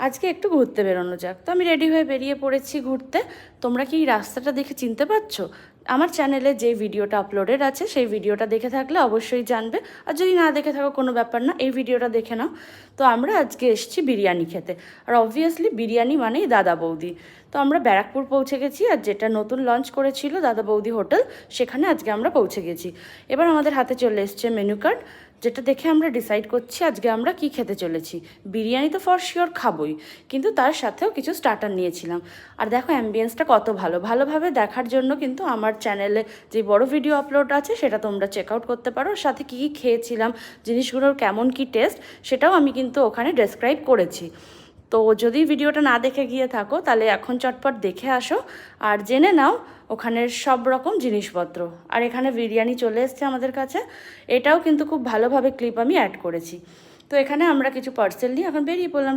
আজকে একটু ঘুরতে বেরোনো যাক। তো আমি রেডি হয়ে বেরিয়ে পড়েছি ঘুরতে। তোমরা কি এই রাস্তাটা দেখে চিনতে পারছো? আমার চ্যানেলে যে ভিডিওটা আপলোডেড আছে সেই ভিডিওটা দেখে থাকলে অবশ্যই জানবে, আর যদি না দেখে থাকো কোনো ব্যাপার না, এই ভিডিওটা দেখে নাও। তো আমরা আজকে এসেছি বিরিয়ানি খেতে, আর অবভিয়াসলি বিরিয়ানি মানেই দাদা বৌদি। তো আমরা ব্যারাকপুর পৌঁছে গেছি, আর যেটা নতুন লঞ্চ করেছিল দাদা বৌদি হোটেল, সেখানে আজকে আমরা পৌঁছে গেছি। এবার আমাদের হাতে চলে এসছে মেনু কার্ড, যেটা দেখে আমরা ডিসাইড করছি আজকে আমরা কি খেতে চলেছি। বিরিয়ানি তো ফর শিওর খাবোই, কিন্তু তার সাথেও কিছু স্টার্টার নিয়েছিলাম। আর দেখো অ্যাম্বিয়েন্সটা কত ভালোভাবে দেখার জন্য কিন্তু আমার চ্যানেলে যে বড় ভিডিও আপলোড আছে সেটা তোমরা চেক আউট করতে পারো। সাথে কী কী খেয়েছিলাম, জিনিসগুলোর কেমন কি টেস্ট, সেটাও আমি কিন্তু ওখানে ডেসক্রাইব করেছি। তো যদি ভিডিওটা না দেখে গিয়ে থাকো তাহলে এখন চটপট দেখে আসো আর জেনে নাও ওখানের সব রকম জিনিসপত্র। আর এখানে বিরিয়ানি চলে এসছে আমাদের কাছে, এটাও কিন্তু খুব ভালোভাবে ক্লিপ আমি অ্যাড করেছি। তো এখানে আমরা কিছু পার্সেল নিয়ে এখন বেরিয়ে পড়লাম।